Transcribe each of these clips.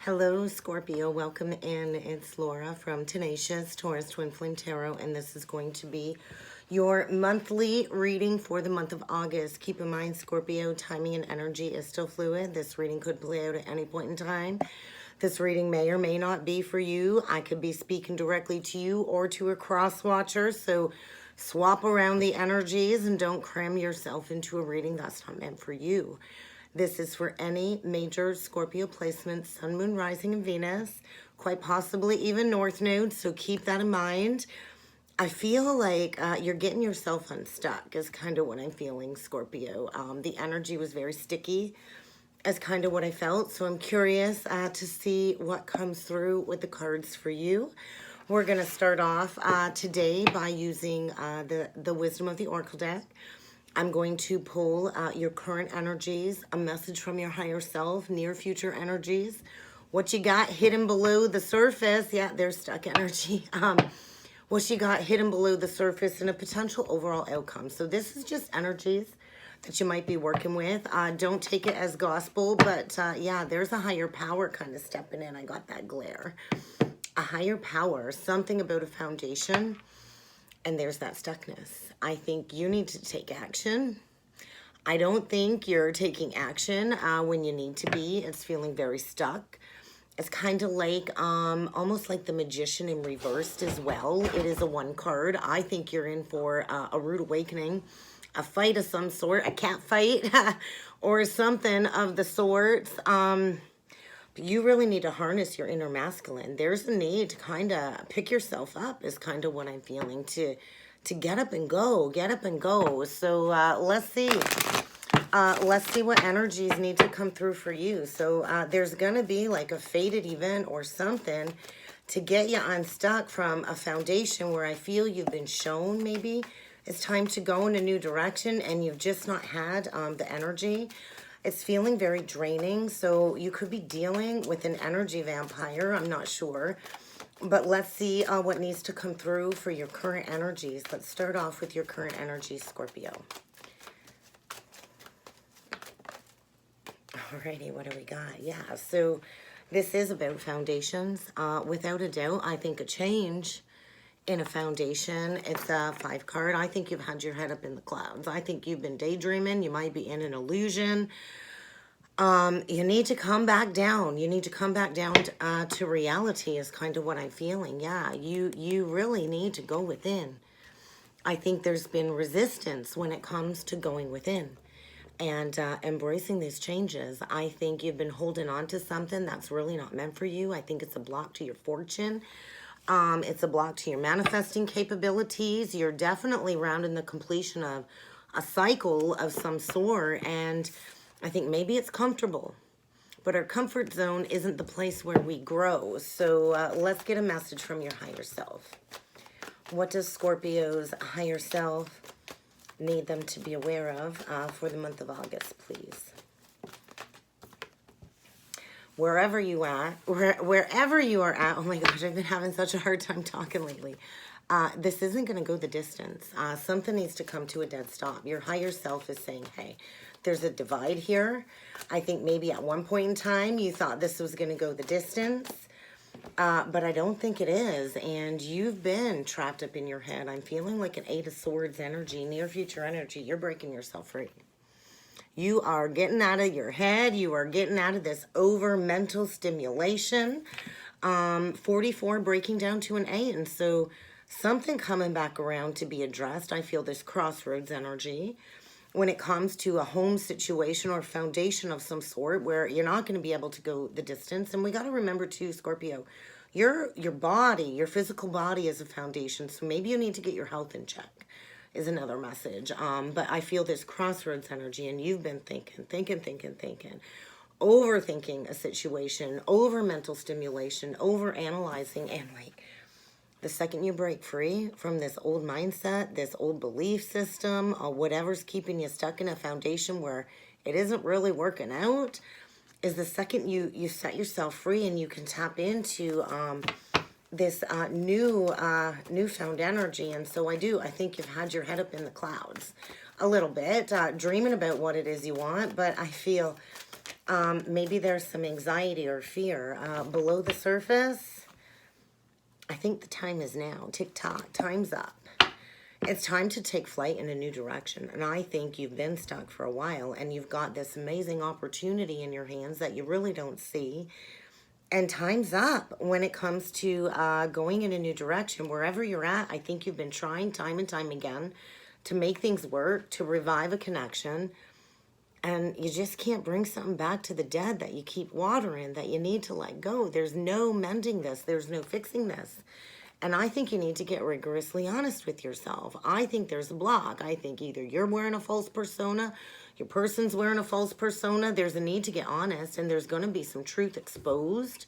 Hello, Scorpio. Welcome in. It's Laura from Tenacious Taurus Twin Flame Tarot, and this is going to be your monthly reading for the month of August. Keep in mind, Scorpio, timing and energy is still fluid. This reading could play out at any point in time. This reading may or may not be for you. I could be speaking directly to you or to a cross watcher, so swap around the energies and don't cram yourself into a reading that's not meant for you. This is for any major Scorpio placements, Sun, Moon, Rising, and Venus, quite possibly even North Node, so keep that in mind. I feel like you're getting yourself unstuck is kind of what I'm feeling, Scorpio. The energy was very sticky is kind of what I felt, so I'm curious to see what comes through with the cards for you. We're going to start off today by using the Wisdom of the Oracle deck. I'm going to pull your current energies, a message from your higher self, near future energies, what you got hidden below the surface. Yeah, there's stuck energy. What you got hidden below the surface and a potential overall outcome. So this is just energies that you might be working with. Don't take it as gospel, but yeah, there's a higher power kind of stepping in. I got that glare. A higher power, something about a foundation. And there's that stuckness. I think you need to take action. I don't think you're taking action when you need to be. It's feeling very stuck. It's kind of like almost like the Magician in reversed as well. It is a one card. I think you're in for a rude awakening, a fight of some sort, a cat fight or something of the sorts. You really need to harness your inner masculine. There's a need to kind of pick yourself up is kind of what I'm feeling, to get up and go, So let's see what energies need to come through for you. So there's going to be like a fated event or something to get you unstuck from a foundation where I feel you've been shown maybe it's time to go in a new direction and you've just not had the energy. It's feeling very draining, so you could be dealing with an energy vampire. I'm not sure. But let's see what needs to come through for your current energies. Let's start off with your current energies, Scorpio. Alrighty, what do we got? Yeah, so this is about foundations. Without a doubt, I think a change in a foundation. It's a 5 card. I think you've had your head up in the clouds. I think you've been daydreaming. You might be in an illusion. You need to come back down. You need to come back down to reality is kind of what I'm feeling. Yeah, you really need to go within. I think there's been resistance when it comes to going within and embracing these changes. I think you've been holding on to something that's really not meant for you. I think it's a block to your fortune. It's a block to your manifesting capabilities. You're definitely rounding the completion of a cycle of some sort, and I think maybe it's comfortable, but our comfort zone isn't the place where we grow. So let's get a message from your higher self. What does Scorpio's higher self need them to be aware of for the month of August, please? Wherever you are at, oh my gosh, I've been having such a hard time talking lately. This isn't going to go the distance. Something needs to come to a dead stop. Your higher self is saying, hey, there's a divide here. I think maybe at one point in time you thought this was going to go the distance, but I don't think it is. And you've been trapped up in your head. I'm feeling like an 8 of Swords energy, near future energy. You're breaking yourself free. You are getting out of your head. You are getting out of this over mental stimulation. 44 breaking down to an 8. And so something coming back around to be addressed. I feel this crossroads energy when it comes to a home situation or foundation of some sort where you're not going to be able to go the distance. And we got to remember too, Scorpio, your body, your physical body is a foundation. So maybe you need to get your health in check is another message. But I feel this crossroads energy and you've been thinking, overthinking a situation, over mental stimulation, over analyzing, and like the second you break free from this old mindset, this old belief system, or whatever's keeping you stuck in a foundation where it isn't really working out, is the second you set yourself free and you can tap into this newfound energy. And so I think you've had your head up in the clouds a little bit, dreaming about what it is you want, but I feel Maybe there's some anxiety or fear. Below the surface, I think the time is now. Tick-tock, time's up. It's time to take flight in a new direction. And I think you've been stuck for a while and you've got this amazing opportunity in your hands that you really don't see. And time's up when it comes to going in a new direction. Wherever you're at, I think you've been trying time and time again to make things work, to revive a connection. And you just can't bring something back to the dead that you keep watering, that you need to let go. There's no mending this. There's no fixing this. And I think you need to get rigorously honest with yourself. I think there's a block. I think either you're wearing a false persona, your person's wearing a false persona. There's a need to get honest, and there's going to be some truth exposed.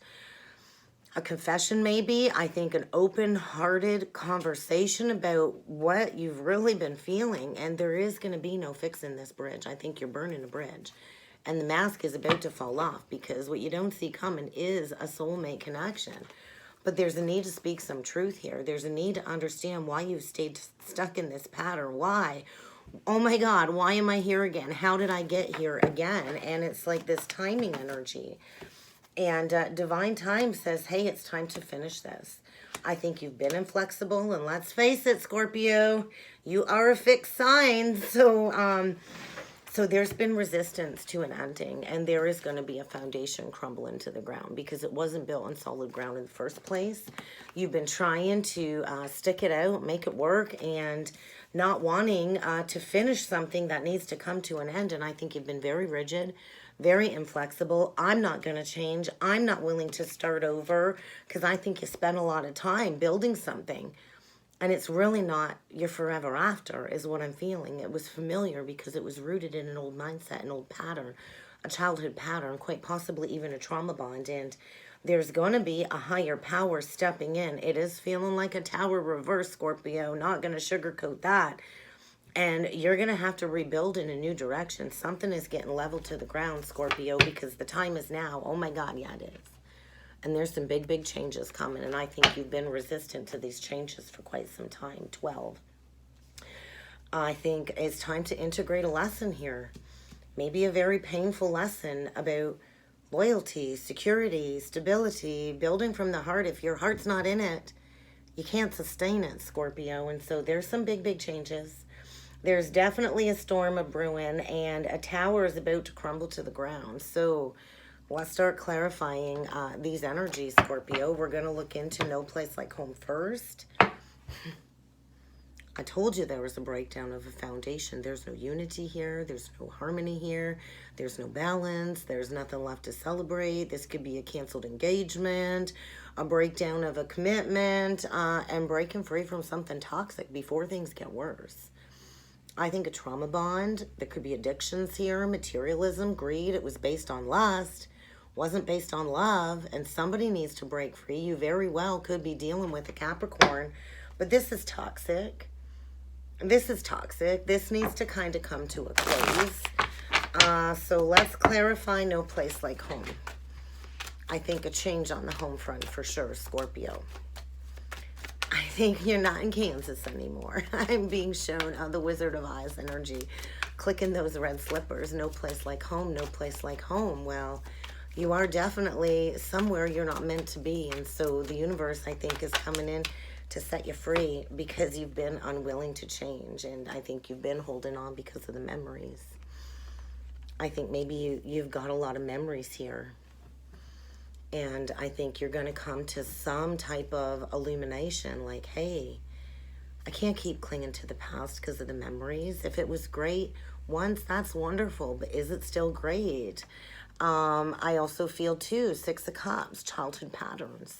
A confession maybe. I think an open-hearted conversation about what you've really been feeling. And there is going to be no fixing this bridge. I think you're burning a bridge. And the mask is about to fall off because what you don't see coming is a soulmate connection. But there's a need to speak some truth here. There's a need to understand why you've stayed stuck in this pattern. Why? Oh my God, why am I here again? How did I get here again? And it's like this timing energy. And divine time says, hey, it's time to finish this. I think you've been inflexible. And let's face it, Scorpio, you are a fixed sign. So there's been resistance to an ending, and there is going to be a foundation crumble into the ground because it wasn't built on solid ground in the first place. You've been trying to stick it out, make it work, and not wanting to finish something that needs to come to an end. And I think you've been very rigid, very inflexible. I'm not going to change. I'm not willing to start over because I think you spent a lot of time building something. And it's really not your forever after is what I'm feeling. It was familiar because it was rooted in an old mindset, an old pattern, a childhood pattern, quite possibly even a trauma bond. And there's going to be a higher power stepping in. It is feeling like a tower reverse, Scorpio. Not going to sugarcoat that. And you're going to have to rebuild in a new direction. Something is getting leveled to the ground, Scorpio, because the time is now. Oh my God, yeah, it is. And there's some big, big changes coming. And I think you've been resistant to these changes for quite some time. 12. I think it's time to integrate a lesson here. Maybe a very painful lesson about loyalty, security, stability, building from the heart. If your heart's not in it, you can't sustain it, Scorpio. And so there's some big, big changes. There's definitely a storm of brewing, and a tower is about to crumble to the ground. So let's start clarifying these energies, Scorpio. We're going to look into no place like home first. I told you there was a breakdown of a foundation. There's no unity here. There's no harmony here. There's no balance. There's nothing left to celebrate. This could be a canceled engagement, a breakdown of a commitment, and breaking free from something toxic before things get worse. I think a trauma bond. There could be addictions here, materialism, greed. It was based on lust, wasn't based on love, and somebody needs to break free. You very well could be dealing with a Capricorn, but this is toxic. This is toxic. This needs to kind of come to a close. So let's clarify no place like home. I think a change on the home front for sure, Scorpio. I think you're not in Kansas anymore. I'm being shown the Wizard of Oz energy. Clicking those red slippers. No place like home. No place like home. Well, you are definitely somewhere you're not meant to be. And so the universe, I think, is coming in to set you free because you've been unwilling to change. And I think you've been holding on because of the memories. I think maybe you've got a lot of memories here. And I think you're going to come to some type of illumination like, hey, I can't keep clinging to the past because of the memories. If it was great once, that's wonderful. But is it still great? I also feel, too, 6 of Cups, childhood patterns.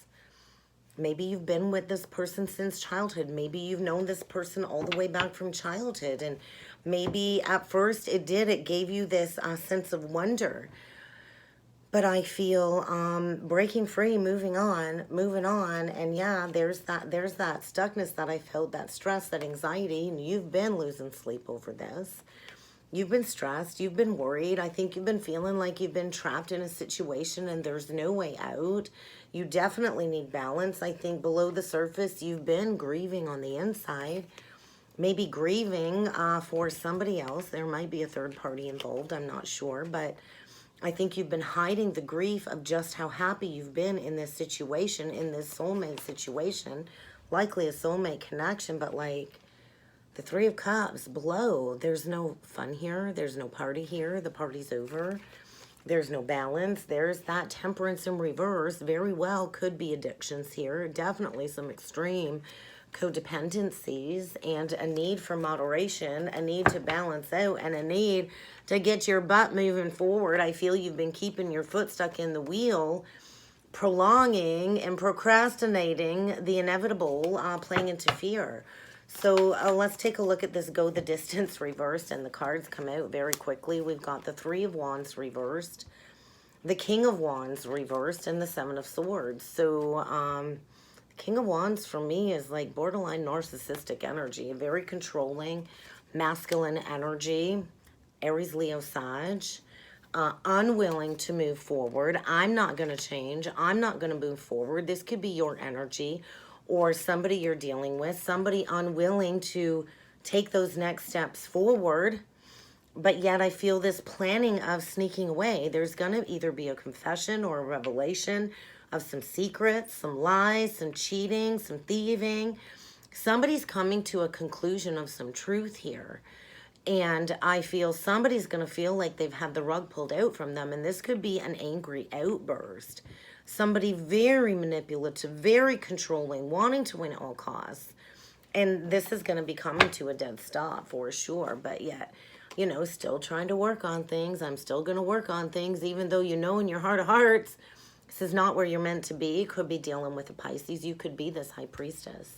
Maybe you've been with this person since childhood. Maybe you've known this person all the way back from childhood. And maybe at first it gave you this sense of wonder. But I feel breaking free, moving on. And yeah, there's that stuckness that I felt, that stress, that anxiety. And you've been losing sleep over this. You've been stressed. You've been worried. I think you've been feeling like you've been trapped in a situation and there's no way out. You definitely need balance. I think below the surface, you've been grieving on the inside. Maybe grieving for somebody else. There might be a third party involved. I'm not sure. But I think you've been hiding the grief of just how happy you've been in this situation, in this soulmate situation, likely a soulmate connection, but like the Three of Cups below, there's no fun here. There's no party here. The party's over. There's no balance. There's that Temperance in reverse. Very well could be addictions here. Definitely some extreme codependencies and a need for moderation, a need to balance out, and a need to get your butt moving forward. I feel you've been keeping your foot stuck in the wheel, prolonging and procrastinating the inevitable, playing into fear. So let's take a look at this go the distance reversed, and the cards come out very quickly. We've got the Three of Wands reversed, the King of Wands reversed, and the Seven of Swords. So King of Wands for me is like borderline narcissistic energy, very controlling, masculine energy, Aries, Leo, Sag, unwilling to move forward. I'm not going to change. I'm not going to move forward. This could be your energy or somebody you're dealing with, somebody unwilling to take those next steps forward. But yet I feel this planning of sneaking away. There's going to either be a confession or a revelation of some secrets, some lies, some cheating, some thieving. Somebody's coming to a conclusion of some truth here. And I feel somebody's going to feel like they've had the rug pulled out from them. And this could be an angry outburst. Somebody very manipulative, very controlling, wanting to win at all costs. And this is going to be coming to a dead stop for sure. But yet, you know, still trying to work on things. I'm still going to work on things, even though you know in your heart of hearts, this is not where you're meant to be. Could be dealing with a Pisces. You could be this high priestess.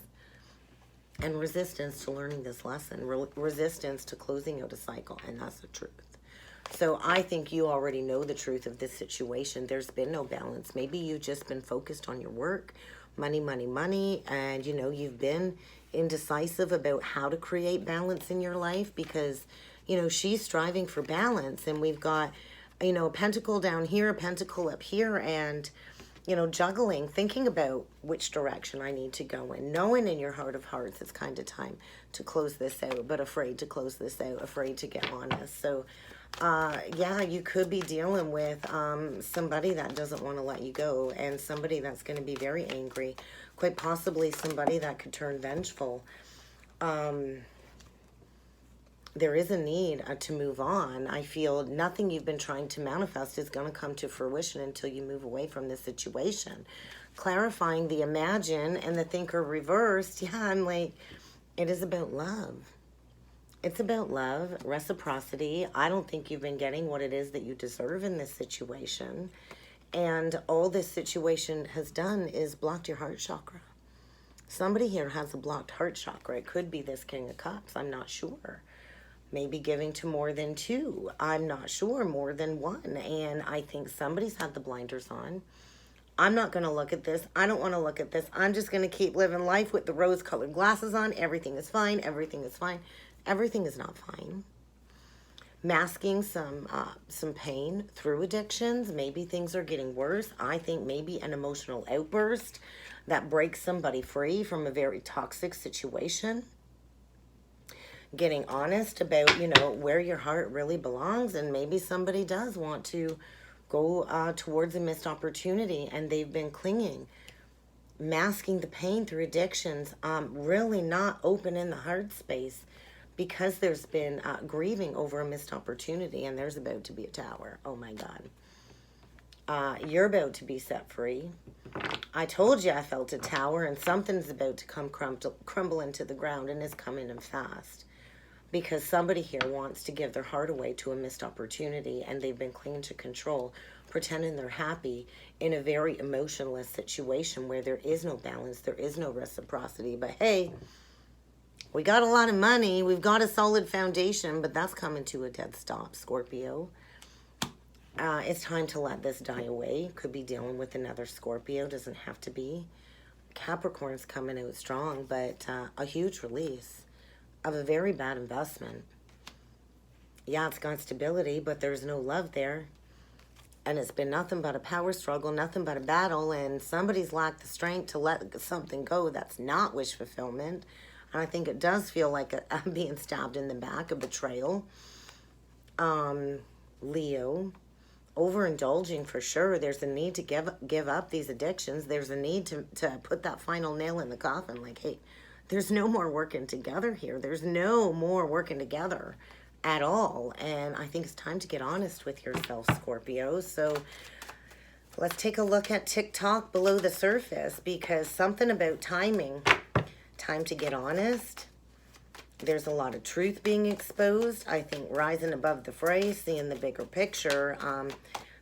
And resistance to learning this lesson. Resistance to closing out a cycle. And that's the truth. So I think you already know the truth of this situation. There's been no balance. Maybe you've just been focused on your work. Money, money, money. And, you know, you've been indecisive about how to create balance in your life. Because, you know, she's striving for balance. And we've got, you know, a pentacle down here, a pentacle up here, and, you know, juggling, thinking about which direction I need to go in, knowing in your heart of hearts it's kind of time to close this out, but afraid to close this out, afraid to get honest. So, yeah, you could be dealing with somebody that doesn't want to let you go, and somebody that's going to be very angry, quite possibly somebody that could turn vengeful. There is a need to move on. I feel nothing you've been trying to manifest is going to come to fruition until you move away from this situation. Clarifying the imagine and the thinker reversed. Yeah, I'm like, it is about love. It's about love, reciprocity. I don't think you've been getting what it is that you deserve in this situation. And all this situation has done is blocked your heart chakra. Somebody here has a blocked heart chakra. It could be this King of Cups. I'm not sure. Maybe giving to more than two. I'm not sure, more than one. And I think somebody's had the blinders on. I'm not going to look at this. I don't want to look at this. I'm just going to keep living life with the rose-colored glasses on. Everything is fine. Everything is fine. Everything is not fine. Masking some pain through addictions. Maybe things are getting worse. I think maybe an emotional outburst that breaks somebody free from a very toxic situation. Getting honest about, you know, where your heart really belongs, and maybe somebody does want to go towards a missed opportunity and they've been clinging, masking the pain through addictions, really not open in the heart space because there's been grieving over a missed opportunity, and there's about to be a tower. Oh my God. You're about to be set free. I told you I felt a tower, and something's about to come crumble into the ground, and it's coming in fast. Because somebody here wants to give their heart away to a missed opportunity, and they've been clinging to control, pretending they're happy in a very emotionless situation where there is no balance, there is no reciprocity. But hey, we got a lot of money, we've got a solid foundation, but that's coming to a dead stop, Scorpio. It's time to let this die away. Could be dealing with another Scorpio, doesn't have to be. Capricorn's coming out strong, but a huge release of a very bad investment. Yeah, it's got stability, but there's no love there. And it's been nothing but a power struggle, nothing but a battle, and somebody's lacked the strength to let something go that's not wish fulfillment. And I think it does feel like I'm being stabbed in the back, a betrayal. Leo, overindulging for sure. There's a need to give up these addictions. There's a need to put that final nail in the coffin. Like, hey, there's no more working together here. There's no more working together at all. And I think it's time to get honest with yourself, Scorpio. So let's take a look at TikTok below the surface, because something about timing, time to get honest. There's a lot of truth being exposed. I think rising above the fray, seeing the bigger picture.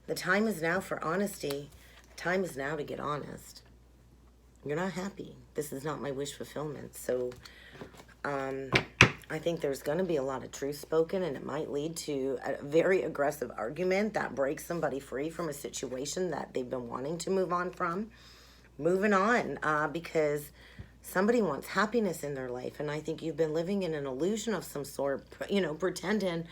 The time is now for honesty. Time is now to get honest. You're not happy. This is not my wish fulfillment. So I think there's going to be a lot of truth spoken, and it might lead to a very aggressive argument that breaks somebody free from a situation that they've been wanting to move on from. Moving on, because somebody wants happiness in their life, and I think you've been living in an illusion of some sort, you know, pretending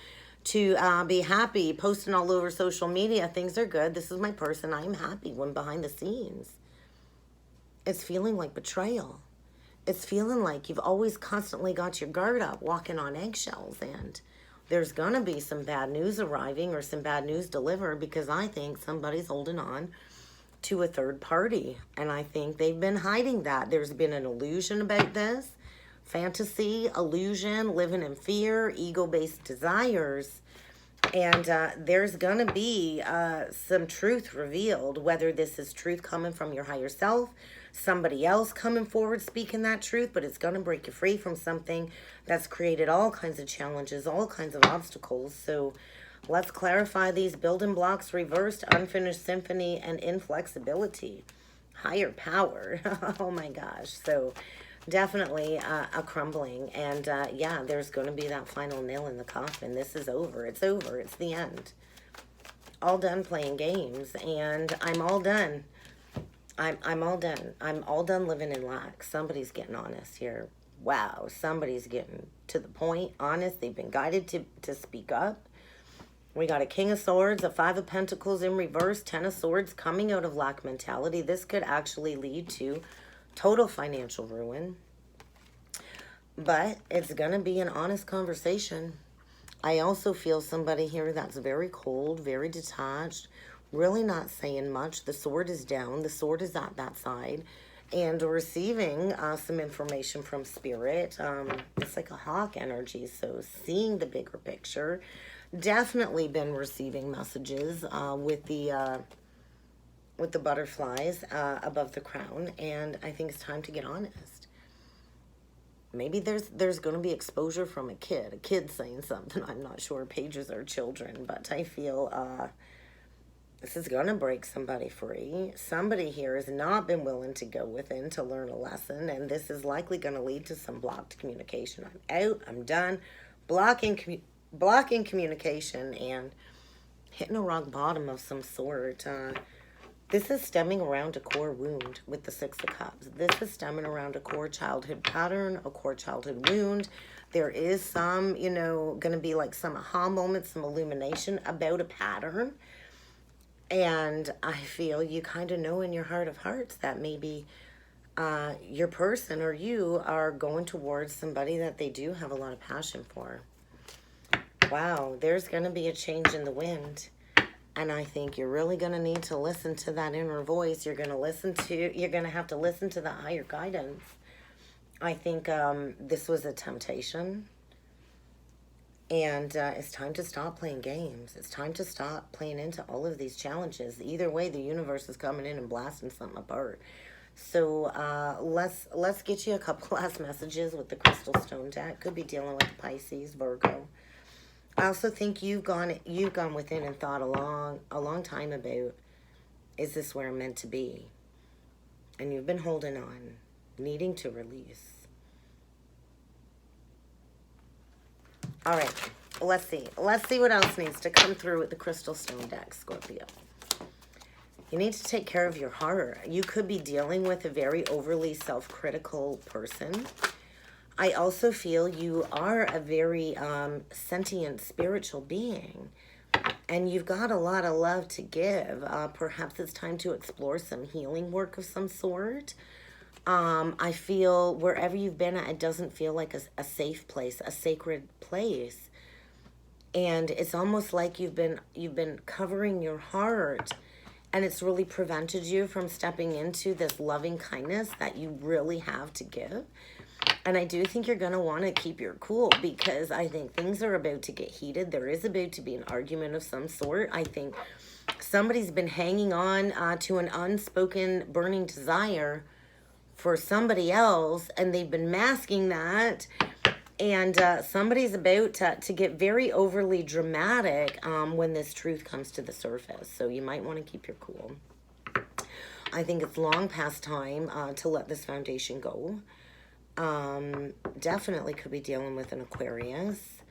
to be happy, posting all over social media, things are good, this is my person, I am happy, when behind the scenes, it's feeling like betrayal. It's feeling like you've always constantly got your guard up, walking on eggshells, and there's going to be some bad news arriving or some bad news delivered, because I think somebody's holding on to a third party, and I think they've been hiding that. There's been an illusion about this. Fantasy, illusion, living in fear, ego-based desires, and there's gonna be some truth revealed, whether this is truth coming from your higher self, somebody else coming forward speaking that truth, but it's gonna break you free from something that's created all kinds of challenges, all kinds of obstacles. So let's clarify these building blocks: reversed, unfinished symphony, and inflexibility. Higher power. Oh my gosh. So definitely a crumbling. And yeah, there's going to be that final nail in the coffin. This is over. It's over. It's the end. All done playing games. And I'm all done. I'm all done. I'm all done living in lack. Somebody's getting honest here. Wow. Somebody's getting to the point, honest. They've been guided to speak up. We got a King of Swords, a Five of Pentacles in reverse, Ten of Swords coming out of lack mentality. This could actually lead to total financial ruin. But it's going to be an honest conversation. I also feel somebody here that's very cold, very detached, really not saying much. The sword is down. The sword is at that side. And receiving some information from spirit. It's like a hawk energy. So seeing the bigger picture. Definitely been receiving messages with the butterflies above the crown, and I think it's time to get honest. Maybe there's going to be exposure from a kid saying something. I'm not sure. Pages are children, but I feel this is going to break somebody free. Somebody here has not been willing to go within to learn a lesson, and this is likely going to lead to some blocked communication. I'm out. I'm done. Blocking communication and hitting a rock bottom of some sort. This is stemming around a core wound with the Six of Cups. This is stemming around a core childhood pattern, a core childhood wound. There is some, you know, going to be like some aha moments, some illumination about a pattern. And I feel you kind of know in your heart of hearts that maybe your person or you are going towards somebody that they do have a lot of passion for. Wow, there's going to be a change in the wind. And I think you're really going to need to listen to that inner voice. You're going to have to listen to that higher guidance. I think this was a temptation. And it's time to stop playing games. It's time to stop playing into all of these challenges. Either way, the universe is coming in and blasting something apart. So let's get you a couple last messages with the Crystal Stone deck. Could be dealing with Pisces, Virgo. I also think you've gone within and thought a long time about, is this where I'm meant to be? And you've been holding on, needing to release. All right, let's see. Let's see what else needs to come through with the Crystal Stone deck, Scorpio. You need to take care of your heart. You could be dealing with a very overly self-critical person. I also feel you are a very sentient spiritual being, and you've got a lot of love to give. Perhaps it's time to explore some healing work of some sort. I feel wherever you've been at, it doesn't feel like a safe place, a sacred place. And it's almost like you've been covering your heart, and it's really prevented you from stepping into this loving kindness that you really have to give. And I do think you're going to want to keep your cool, because I think things are about to get heated. There is about to be an argument of some sort. I think somebody's been hanging on to an unspoken burning desire for somebody else, and they've been masking that. And somebody's about to get very overly dramatic when this truth comes to the surface. So you might want to keep your cool. I think it's long past time to let this foundation go. Definitely could be dealing with an Aquarius.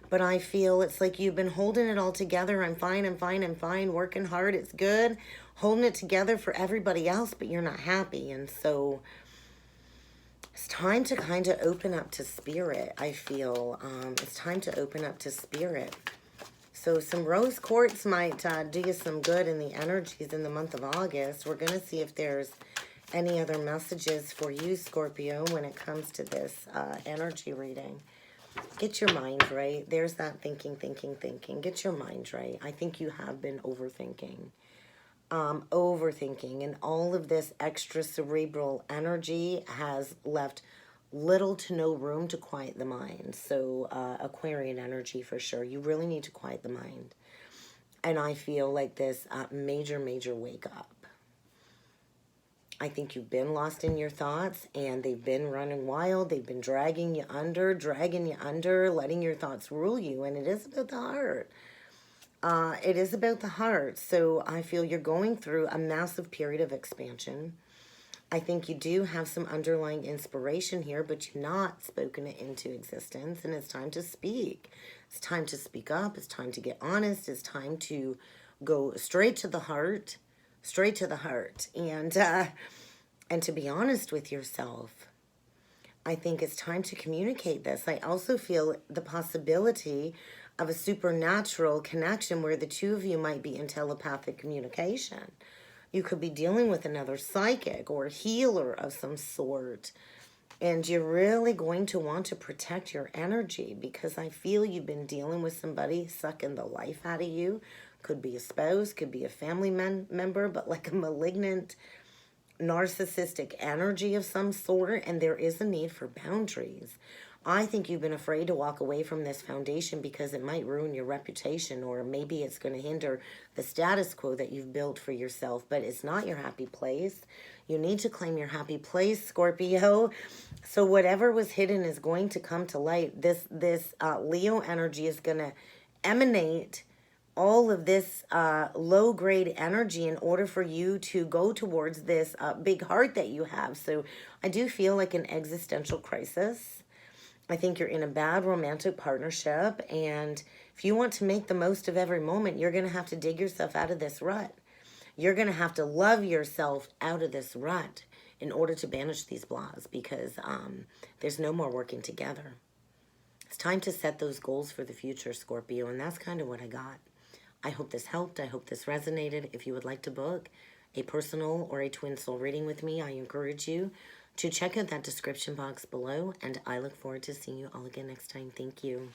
But I feel it's like you've been holding it all together. I'm fine, I'm fine, I'm fine. Working hard, it's good. Holding it together for everybody else, but you're not happy. And so it's time to kind of open up to spirit, I feel. It's time to open up to spirit. So some rose quartz might do you some good in the energies in the month of August. We're going to see if there's any other messages for you, Scorpio, when it comes to this energy reading. Get your mind right. There's that thinking. Get your mind right. I think you have been overthinking. And all of this extra cerebral energy has left little to no room to quiet the mind. So Aquarian energy for sure. You really need to quiet the mind. And I feel like this major wake up. I think you've been lost in your thoughts, and they've been running wild. They've been dragging you under, letting your thoughts rule you. And it is about the heart. It is about the heart. So I feel you're going through a massive period of expansion. I think you do have some underlying inspiration here, but you've not spoken it into existence. And it's time to speak. It's time to speak up. It's time to get honest. It's time to go straight to the heart. And to be honest with yourself. I think it's time to communicate this. I also feel the possibility of a supernatural connection where the two of you might be in telepathic communication. You could be dealing with another psychic or healer of some sort. And you're really going to want to protect your energy, because I feel you've been dealing with somebody sucking the life out of you. Could be a spouse, could be a family member, but like a malignant, narcissistic energy of some sort, and there is a need for boundaries. I think you've been afraid to walk away from this foundation because it might ruin your reputation, or maybe it's going to hinder the status quo that you've built for yourself, but it's not your happy place. You need to claim your happy place, Scorpio. So whatever was hidden is going to come to light. This Leo energy is going to emanate all of this low-grade energy in order for you to go towards this big heart that you have. So I do feel like an existential crisis. I think you're in a bad romantic partnership, and if you want to make the most of every moment, you're going to have to dig yourself out of this rut. You're going to have to love yourself out of this rut in order to banish these blahs, because there's no more working together. It's time to set those goals for the future, Scorpio, and that's kind of what I got. I hope this helped. I hope this resonated. If you would like to book a personal or a twin soul reading with me, I encourage you to check out that description box below, and I look forward to seeing you all again next time. Thank you.